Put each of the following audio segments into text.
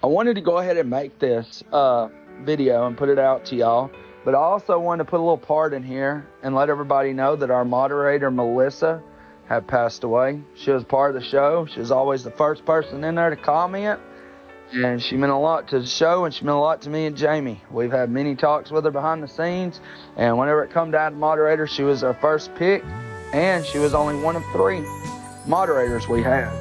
I wanted to go ahead and make this video and put it out to y'all, but I also wanted to put a little part in here and let everybody know that our moderator, Melissa, had passed away. She was part of the show. She was always the first person in there to comment, and she meant a lot to the show, and she meant a lot to me and Jamie. We've had many talks with her behind the scenes, and whenever it come down to moderator, she was our first pick, and she was only one of 3 moderators we had.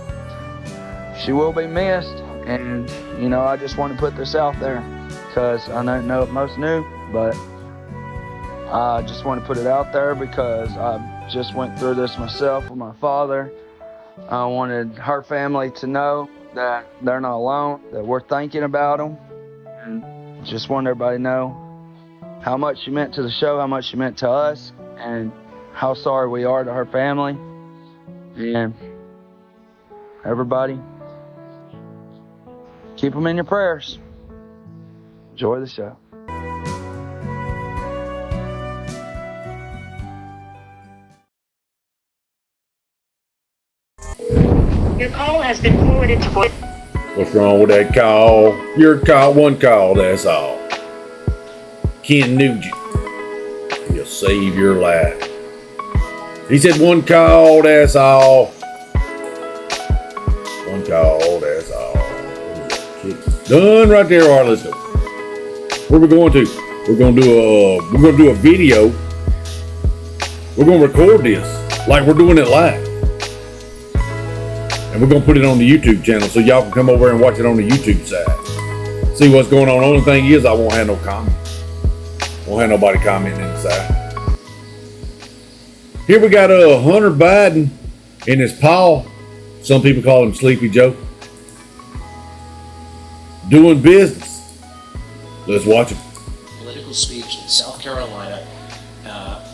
She will be missed, and I just want to put this out there because I don't know if most knew, but I just want to put it out there because I just went through this myself with my father. I wanted her family to know that they're not alone, that we're thinking about them, and just want everybody to know how much she meant to the show, how much she meant to us, and how sorry we are to her family. And everybody, keep them in your prayers. Enjoy the show. Your call has been forwarded to voice. What's wrong with that call? Your call, one call, that's all. Ken Nugent. He'll save your life. He said one call, that's all. One call, that's all. Done right there. All right, let's go. Where we going to? We're gonna do a video. We're gonna record this like we're doing it live. And we're going to put it on the YouTube channel so y'all can come over and watch it on the YouTube side. See what's going on. The only thing is I won't have no comment. Won't have nobody commenting inside. Here we got Hunter Biden and his paw. Some people call him Sleepy Joe. Doing business. Let's watch him. Political speech in South Carolina.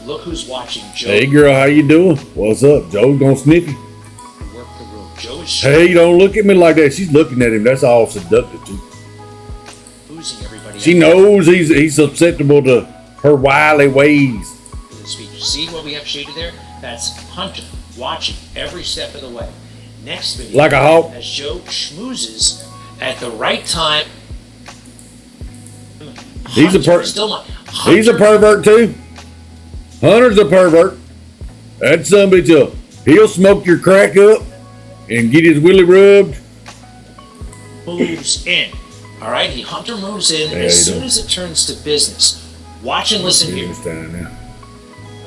Look who's watching. Joe. Hey girl, how you doing? What's up? Joe's gonna sniff you. Hey, don't look at me like that. She's looking at him. That's all seductive too. She knows he's susceptible to her wily ways. See what we have shaded there? That's Hunter watching every step of the way. Next video, like a hawk, as Joe schmoozes at the right time. He's a pervert too. Hunter's a pervert. That's somebody too. He'll smoke your crack up and get his willy rubbed. Moves in. All right, Hunter moves in as soon as it turns to business. Watch and listen here.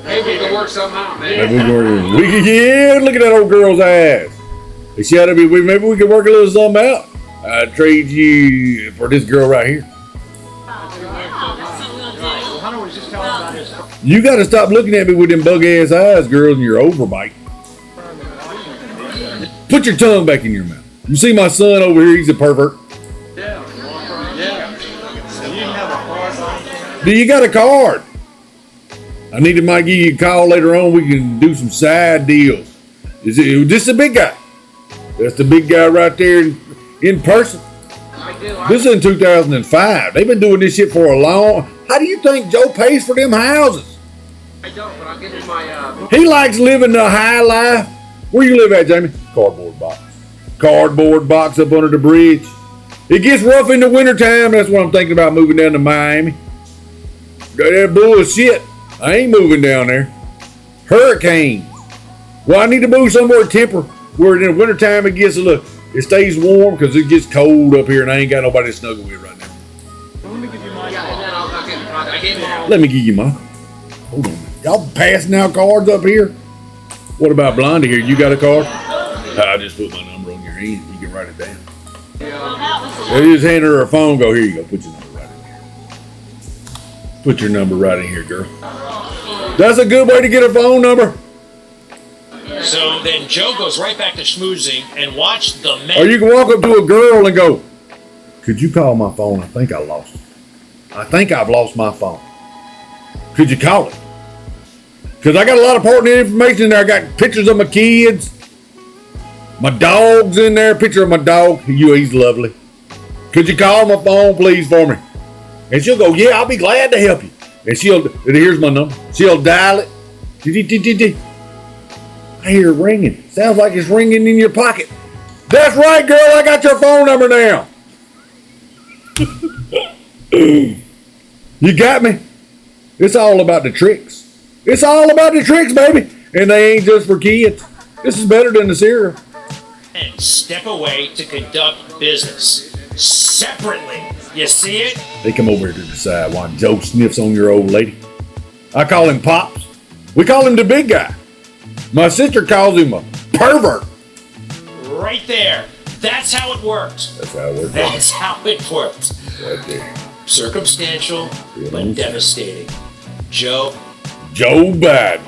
Maybe we can work something out, man. Yeah, look at that old girl's ass. Maybe we can work a little something out. I'd trade you for this girl right here. You got to stop looking at me with them bug ass eyes, girl, and your overbite. Put your tongue back in your mouth. You see my son over here? He's a pervert. Yeah. Do you have a card? Do you got a card? I might give you a call later on. We can do some side deals. This is the big guy. That's the big guy right there in person. This is in 2005. They've been doing this shit for a long. How do you think Joe pays for them houses? I don't, but I'll give you my. He likes living the high life. Where you live at, Jamie? Cardboard box. Cardboard box up under the bridge. It gets rough in the wintertime. That's what I'm thinking about moving down to Miami. That bullshit. I ain't moving down there. Hurricanes. Well, I need to move somewhere temper where in the wintertime it stays warm because it gets cold up here and I ain't got nobody to snuggle with right now. Let me give you mine. Yeah, and then I'll get I gave them. Let me give you mine. Hold on. Y'all passing out cards up here? What about Blondie here? You got a card? I just put my number on your hand. You can write it down. They just hand her a phone. Go, here you go. Put your number right in here. Put your number right in here, girl. That's a good way to get a phone number. So then Joe goes right back to schmoozing and watch the men. Or you can walk up to a girl and go, could you call my phone? I think I lost it. I think I've lost my phone. Could you call it? Because I got a lot of pertinent information in there. I got pictures of my kids. My dog's in there. Picture of my dog. He's lovely. Could you call my phone, please, for me? And she'll go, yeah, I'll be glad to help you. And here's my number. She'll dial it. I hear it ringing. Sounds like it's ringing in your pocket. That's right, girl. I got your phone number now. You got me? It's all about the tricks. It's all about the tricks, baby. And they ain't just for kids. This is better than the cereal. And step away to conduct business separately. You see it? They come over here to decide why Joe sniffs on your old lady. I call him Pops. We call him the big guy. My sister calls him a pervert. Right there. That's how it worked. That's how it works. That's how it worked. Right there. Circumstantial, but devastating. Joe Biden.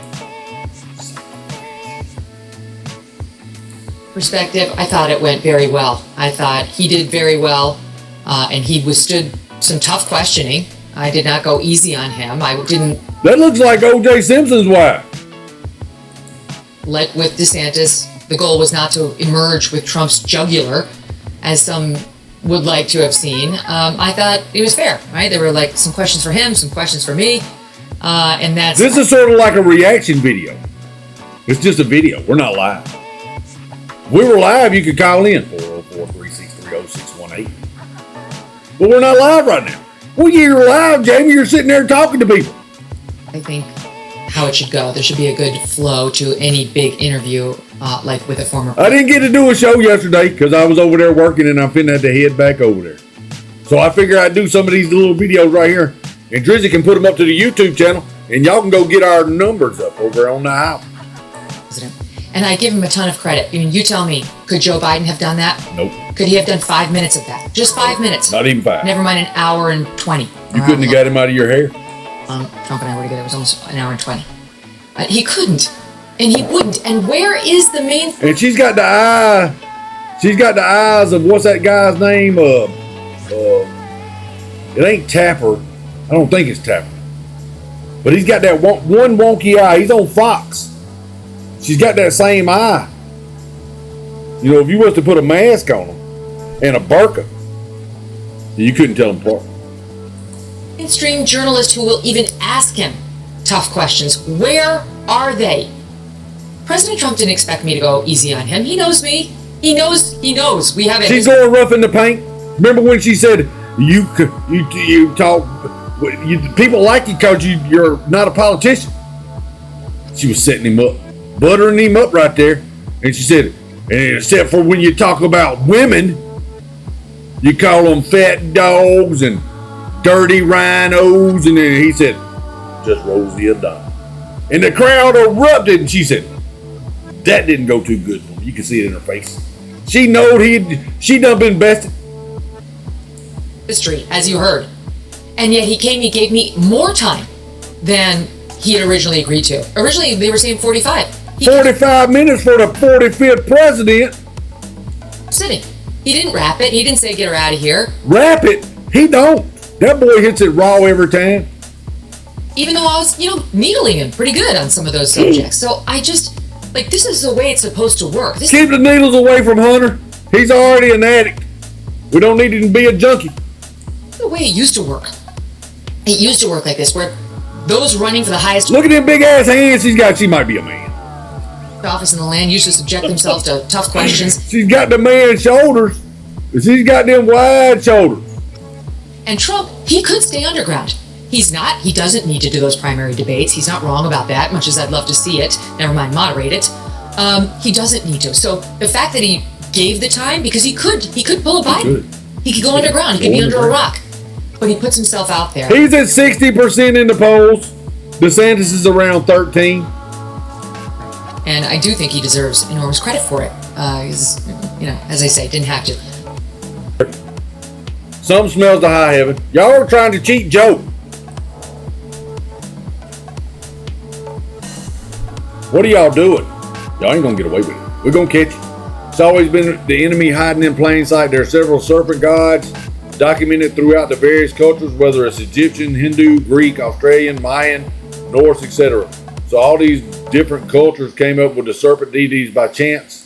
Perspective, I thought it went very well. I thought he did very well, and he withstood some tough questioning. I did not go easy on him. I didn't. That looks like O.J. Simpson's wife. Like with DeSantis, the goal was not to emerge with Trump's jugular, as some would like to have seen. I thought it was fair, right? There were like some questions for him, some questions for me, and that's. This is sort of like a reaction video. It's just a video. We're not live. If we were live, you could call in 404-363-0618. But we're not live right now. Well, you're live, Jamie. You're sitting there talking to people. I think how it should go. There should be a good flow to any big interview, like with a former. I didn't get to do a show yesterday because I was over there working and I finna have to head back over there. So I figure I'd do some of these little videos right here, and Drizzy can put them up to the YouTube channel, and y'all can go get our numbers up over on the house. President. And I give him a ton of credit. I mean, you tell me, could Joe Biden have done that? Nope. Could he have done 5 minutes of that? Just 5 minutes. Not even 5. Never mind an hour and 20. You couldn't have got him out of your hair. Trump and I were together. It was almost an hour and 20. He couldn't. And he wouldn't. And where is the main... And she's got the eye. She's got the eyes of what's that guy's name? It ain't Tapper. I don't think it's Tapper. But he's got that one wonky eye. He's on Fox. She's got that same eye. You know, if you was to put a mask on him and a burqa, you couldn't tell them apart. Mainstream journalist who will even ask him tough questions. Where are they? President Trump didn't expect me to go easy on him. He knows me. He knows. We have it. She's going rough in the paint. Remember when she said, you talk, people like you because you're not a politician. She was setting him up, buttering him up right there. And she said, except for when you talk about women, you call them fat dogs and dirty rhinos. And then he said, just Rosie O'Donnell. And the crowd erupted, and she said, that didn't go too good for me. You can see it in her face. She knowed she done been bested. History, as you heard. And yet he gave me more time than he had originally agreed to. Originally, they were saying 45. 45 minutes for the 45th president. Sitting. He didn't wrap it. He didn't say, get her out of here. Wrap it? He don't. That boy hits it raw every time. Even though I was, needling him pretty good on some of those subjects. So I just, this is the way it's supposed to work. Keep the needles away from Hunter. He's already an addict. We don't need him to be a junkie. The way it used to work. It used to work like this, where those running for the highest... Look at them big ass hands she's got. She might be a man. ...office in the land used to subject themselves to tough questions. She's got the man's shoulders. She's got them wide shoulders. And Trump, he could stay underground. He's not. He doesn't need to do those primary debates. He's not wrong about that, much as I'd love to see it. Never mind, moderate it. He doesn't need to. So the fact that he gave the time, because he could pull a Biden. He could go underground. He could be under a rock. But he puts himself out there. He's at 60% in the polls. DeSantis is around 13. And I do think he deserves enormous credit for it. He's, as I say, didn't have to. Something smells to high heaven. Y'all are trying to cheat Joe. What are y'all doing? Y'all ain't gonna get away with it. We're gonna catch you. It's always been the enemy hiding in plain sight. There are several serpent gods documented throughout the various cultures, whether it's Egyptian, Hindu, Greek, Australian, Mayan, Norse, etc. So all these different cultures came up with the serpent deities by chance.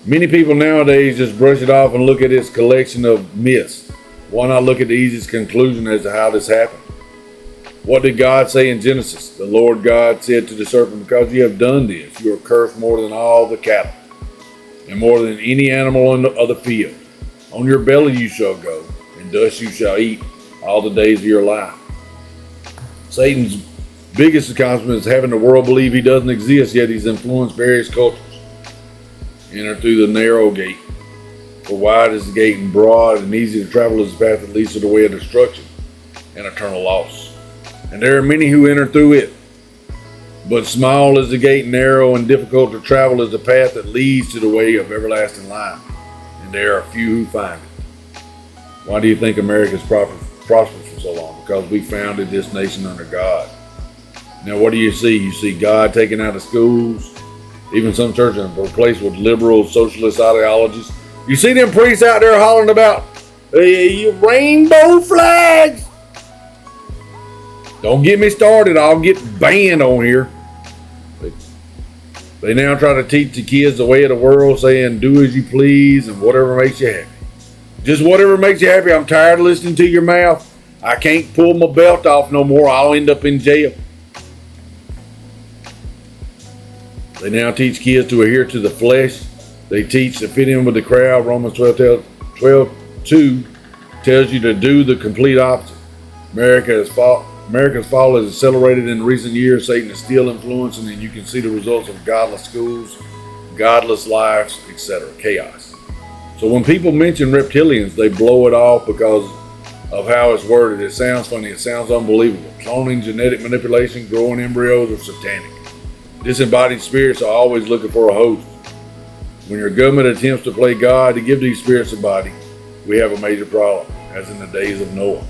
Many people nowadays just brush it off and look at its collection of myths. Why not look at the easiest conclusion as to how this happened? What did God say in Genesis? The Lord God said to the serpent, because you have done this, you are cursed more than all the cattle. and more than any animal of the field. On your belly you shall go, and dust you shall eat all the days of your life. Satan's biggest accomplishment is having the world believe he doesn't exist, yet he's influenced various cultures. Enter through the narrow gate. For wide is the gate and broad and easy to travel is the path that leads to the way of destruction and eternal loss. And there are many who enter through it. But small is the gate, narrow and difficult to travel is the path that leads to the way of everlasting life. And there are few who find it. Why do you think America's prospered for so long? Because we founded this nation under God. Now what do you see? You see God taking out of schools, even some churches are replaced with liberal socialist ideologies. You see them priests out there hollering about rainbow flags. Don't get me started. I'll get banned on here. They now try to teach the kids the way of the world, saying do as you please and whatever makes you happy. Just whatever makes you happy. I'm tired of listening to your mouth. I can't pull my belt off no more. I'll end up in jail. They now teach kids to adhere to the flesh. They teach to fit in with the crowd. Romans 12:2 tells you to do the complete opposite. America's fall has accelerated in recent years. Satan is still influencing, and you can see the results of godless schools, godless lives, etc. Chaos. So when people mention reptilians, they blow it off because of how it's worded. It sounds funny. It sounds unbelievable. Cloning, genetic manipulation, growing embryos are satanic. Disembodied spirits are always looking for a host. When your government attempts to play God to give these spirits a body, we have a major problem, as in the days of Noah.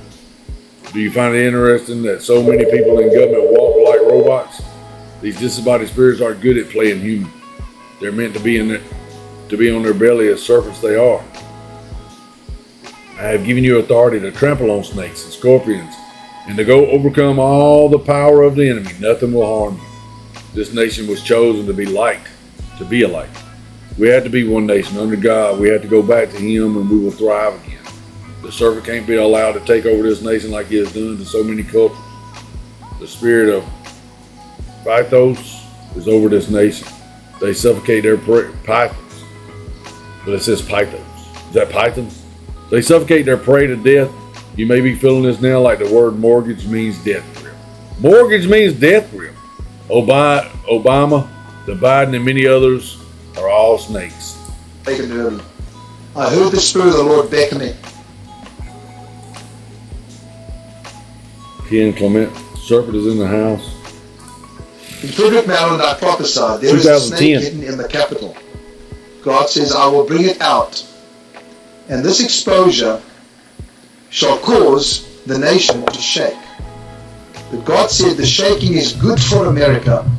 Do you find it interesting that so many people in government walk like robots? These disembodied spirits are good at playing human. They're meant to be on their belly as serpents they are. I have given you authority to trample on snakes and scorpions and to go overcome all the power of the enemy. Nothing will harm you. This nation was chosen to be light, to be a light. We had to be one nation under God. We had to go back to Him and we will thrive again. The serpent can't be allowed to take over this nation like he has done to so many cultures. The spirit of Pythos is over this nation. They suffocate their pythons. But it says Pythos. Is that pythons? They suffocate their prey to death. You may be feeling this now like the word mortgage means death grip. Mortgage means death grip. Obama, the Biden, and many others are all snakes. I heard the Spirit of the Lord beckoning. Ken Clement, serpent is in the house. In Frederick, Maryland, I prophesied, there is a snake hidden in the Capitol. God says, I will bring it out. And this exposure shall cause the nation to shake. But God said the shaking is good for America.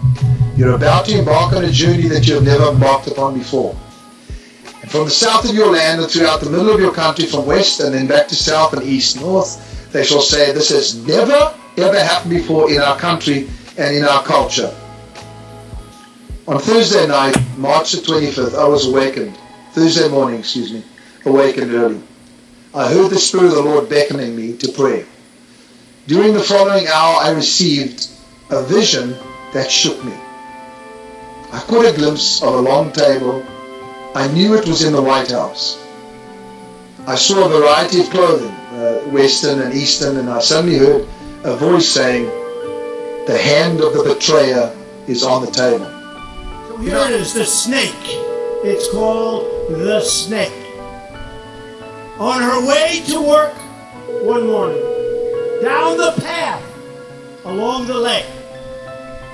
You're about to embark on a journey that you have never embarked upon before. And from the south of your land and throughout the middle of your country, from west and then back to south and east, north, they shall say, this has never, ever happened before in our country and in our culture. On Thursday night, March the 25th, I was awakened. Thursday morning, awakened early. I heard the Spirit of the Lord beckoning me to pray. During the following hour, I received a vision that shook me. I caught a glimpse of a long table. I knew it was in the White House. I saw a variety of clothing, Western and Eastern, and I suddenly heard a voice saying, the hand of the betrayer is on the table. So here it is, the snake. It's called the snake. On her way to work one morning, down the path, along the lake,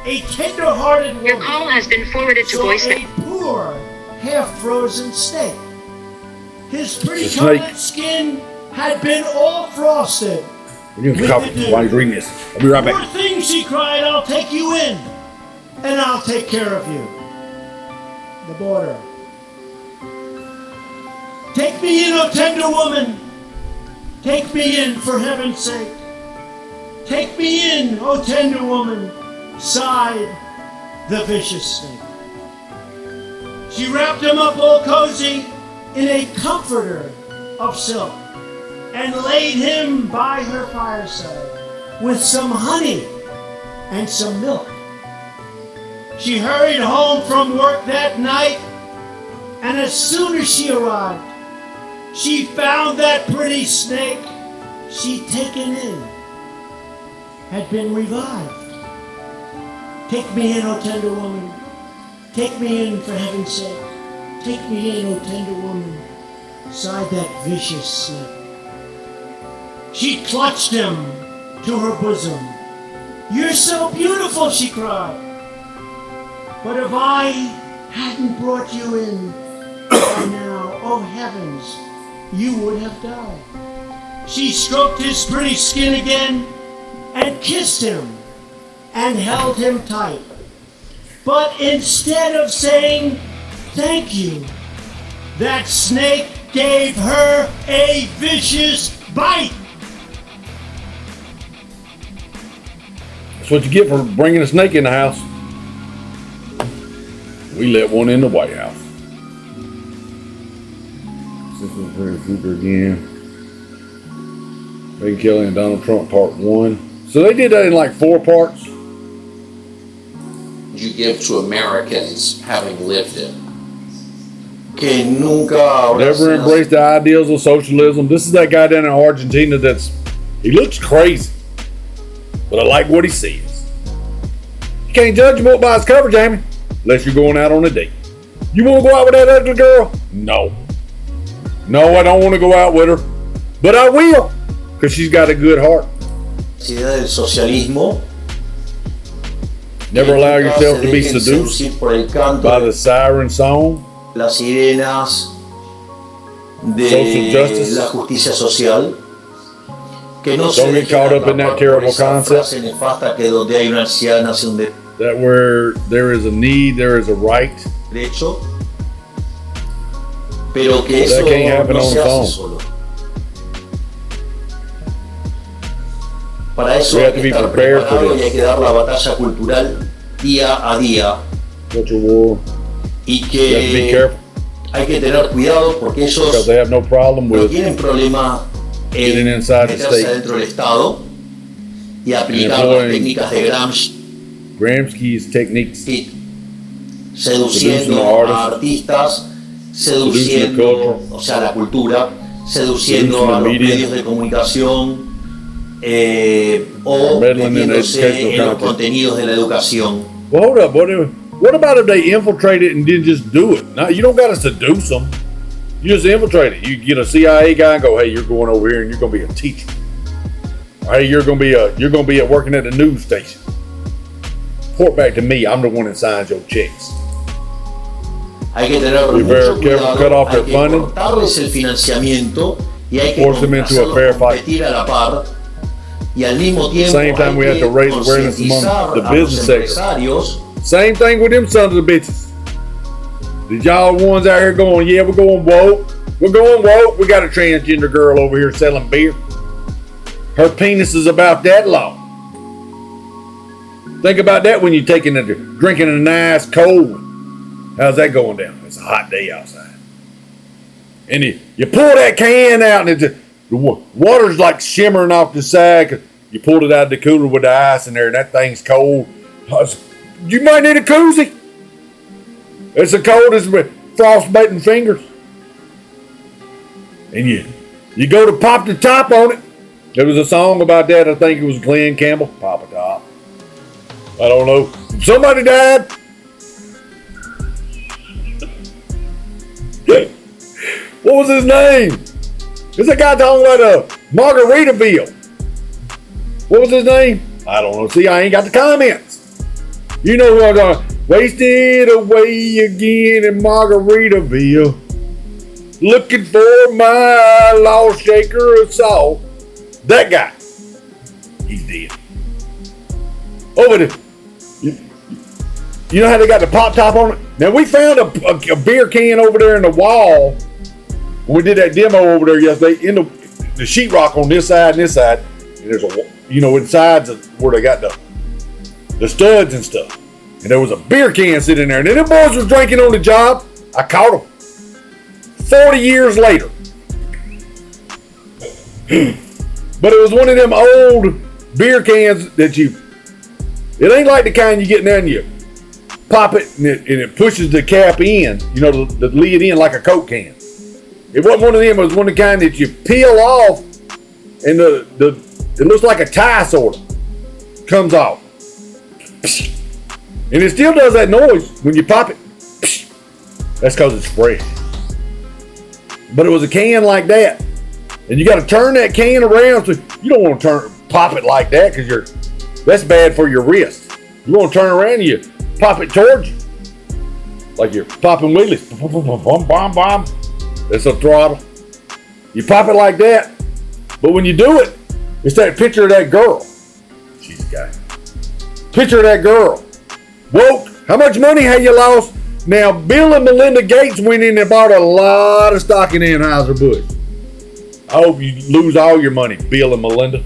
a tender-hearted woman Your call has been forwarded to saw voicemail. a poor, half-frozen snake. His pretty colored skin had been all frosted. We're doing coffee while you're reading this. I'll be right back. Poor thing, she cried, I'll take you in, and I'll take care of you. The border. Take me in, O tender woman. Take me in, for heaven's sake. Take me in, O tender woman, sighed the vicious snake. She wrapped him up all cozy in a comforter of silk and laid him by her fireside with some honey and some milk. She hurried home from work that night And as soon as she arrived, she found that pretty snake she'd taken in had been revived. Take me in, O tender woman. Take me in, for heaven's sake. Take me in, O tender woman, sighed that vicious snake. She clutched him to her bosom. You're so beautiful, she cried. But if I hadn't brought you in by now, oh heavens, you would have died. She stroked his pretty skin again and kissed him and held him tight. But instead of saying thank you, that snake gave her a vicious bite. That's what you get for bringing a snake in the house. We let one in the White House. This is very super again. Megyn Kelly and Donald Trump part 1. So they did that in like 4 parts. You give to Americans having lived it. Que nunca Never embraced the ideals of socialism. This is that guy down in Argentina he looks crazy, but I like what he says. You can't judge a book by its cover, Jamie, unless you're going out on a date. You want to go out with that ugly girl? No, I don't want to go out with her, but I will, because she's got a good heart. del socialismo. Never allow yourself to be seduced by the siren song, las sirenas de la justicia social. Que no don't get caught up in that terrible concept que donde hay una anciana hace un that where there is a need, there is a right. derecho, pero que eso That can't happen no on se the hace phone. solo. Para eso We hay have to que be estar prepared for preparado y hay this. que dar la batalla cultural día a día. Culture war. Y You have to be que careful hay que tener cuidado porque because ellos they have no problem no with tienen problema getting en inside the meterse state. dentro del Estado y aplicar las employing técnicas de Gramsci, Gramsci's techniques, seduciendo a artistas, seduciendo, o sea, la cultura, seduciendo a los medios de comunicación o metiéndose en los contenidos de la educación. Well, hold up. What about if they infiltrate it and then just do it? Now, you don't got to seduce them. You just infiltrate it. You get a CIA guy and go, hey, you're going over here and you're going to be a teacher. Or, hey, you're going to be working at the news station. Report back to me. I'm the one that signs your checks. Hay que tener mucho cuidado, hay que cortarles el financiamiento y hay que hacerlos competir a la par y al mismo tiempo hay que concientizar a los empresarios. Same thing with them sons of the bitches. Did y'all ones out here going, yeah, we're going woke. We're going woke. We got a transgender girl over here selling beer. Her penis is about that long. Think about that when you're drinking a nice cold one. How's that going down? It's a hot day outside. And you pull that can out and the water's like shimmering off the side. You pulled it out of the cooler with the ice in there and that thing's cold. You might need a koozie. It's as cold as frostbiting fingers. And you go to pop the top on it. There was a song about that. I think it was Glenn Campbell. Pop a top. I don't know. Somebody died. What was his name? It's a guy talking about Margaritaville. What was his name? I don't know. See, I ain't got the comments. You know who I'm going. Wasted away again in Margaritaville. Looking for my lost shaker of salt. That guy. He's dead. Over there. You know how they got the pop top on it? Now we found a beer can over there in the wall when we did that demo over there yesterday in the sheetrock on this side and this side. And there's inside where they got the studs and stuff. And there was a beer can sitting there. And then them boys was drinking on the job. I caught them. 40 years later. But it was one of them old beer cans that it ain't like the kind you get now and pop it and it pushes the cap in, you know, the lid in like a Coke can. It wasn't one of them. It was one of the kind that you peel off, and it looks like a tie sort of comes off, and it still does that noise when you pop it. That's because it's fresh. But it was a can like that, and you got to turn that can around. So you don't want to pop it like that because that's bad for your wrist. You want to turn around and you pop it towards you, like you're popping wheelies. Bum, bum, bum. That's a throttle. You pop it like that, but when you do it, it's that picture of that girl. She's a guy. Picture of that girl. Woke. How much money have you lost? Now, Bill and Melinda Gates went in and bought a lot of stock in Anheuser-Busch. I hope you lose all your money, Bill and Melinda.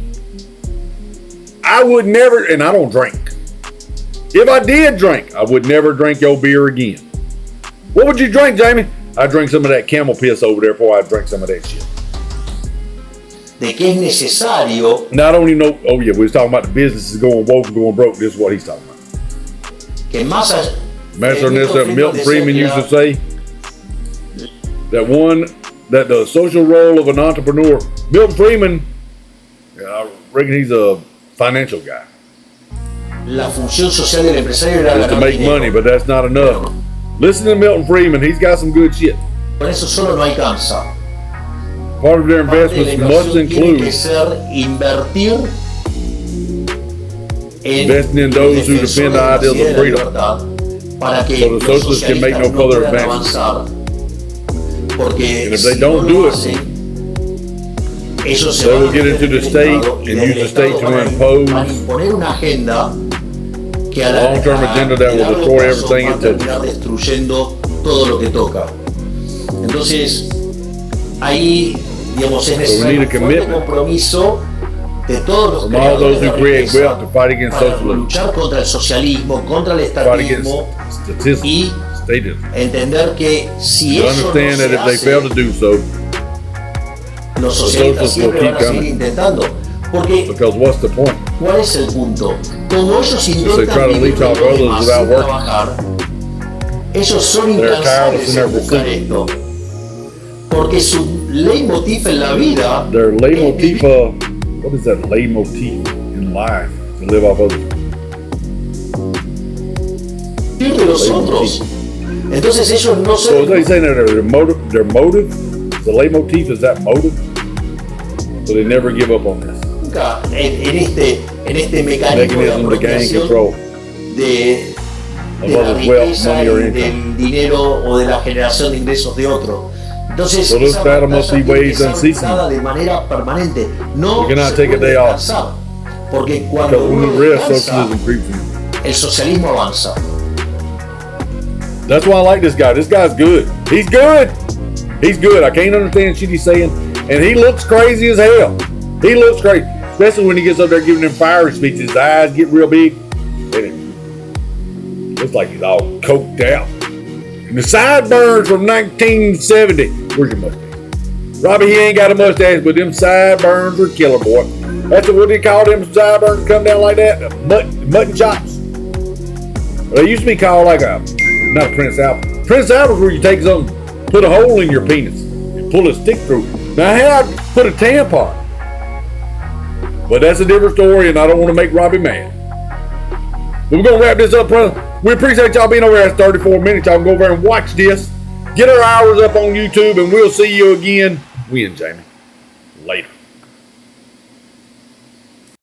I would never, and I don't drink. If I did drink, I would never drink your beer again. What would you drink, Jamie? I'd drink some of that camel piss over there before I drink some of that shit. De que es necesario. Now, I don't even know. Oh, yeah, we was talking about the businesses going woke and going broke. This is what he's talking about. Que más allá. Master Milton Friedman used to say that the social role of an entrepreneur. Milton Friedman, I reckon he's a financial guy. La función social del empresario era just to make money, but that's not enough. Listen to Milton Friedman. He's got some good shit. Por eso solo no alcanza. Part of their investments must include investing in those who defend the ideals of freedom, so the socialists can make no further advances. And if they don't do it, they will get into the state and use the state to impose a long-term agenda that will destroy everything it touches. Entonces, ahí, digamos, es necesario un fuerte compromiso de todos los creadores de riqueza para luchar contra el socialismo, contra el estatismo y entender que si eso no se hace, los socialistas siempre van a seguir intentando. Porque, ¿cuál es el punto? Como ellos intentan vivir sin trabajar, ellos son incansables en buscar esto. Porque su leitmotiv en la vida. Their leitmotiv, what is that leitmotiv in life? To live off others. De los otros. Entonces ellos no se. So is they saying that their motive, the leitmotiv is that motive? So they never give up on this. Nunca en este mecanismo de apropiación de la riqueza y del dinero o de la generación de ingresos de otro. Entonces, esa batalla tiene que ser luchada de manera permanente. No se puede descansar, porque cuando uno descansa, el socialismo avanza. That's why I like this guy. This guy's good. He's good. He's good. I can't understand shit he's saying, and he looks crazy as hell. He looks crazy, especially when he gets up there giving them fiery speeches. His eyes get real big, and it looks like he's all coked out. And the sideburns from 1970. Where's your mustache? Robbie, he ain't got a mustache, but them sideburns are killer, boy. That's what they call them sideburns come down like that? Mutton chops. Well, they used to be called like not a Prince Albert. Prince Albert's where you take something, put a hole in your penis, and pull a stick through. Now, how I put a tampon? But that's a different story, and I don't want to make Robbie mad. But we're going to wrap this up, brother. We appreciate y'all being over here. It's 34 minutes. Y'all can go over and watch this. Get our hours up on YouTube, and we'll see you again. When, Jamie? Later.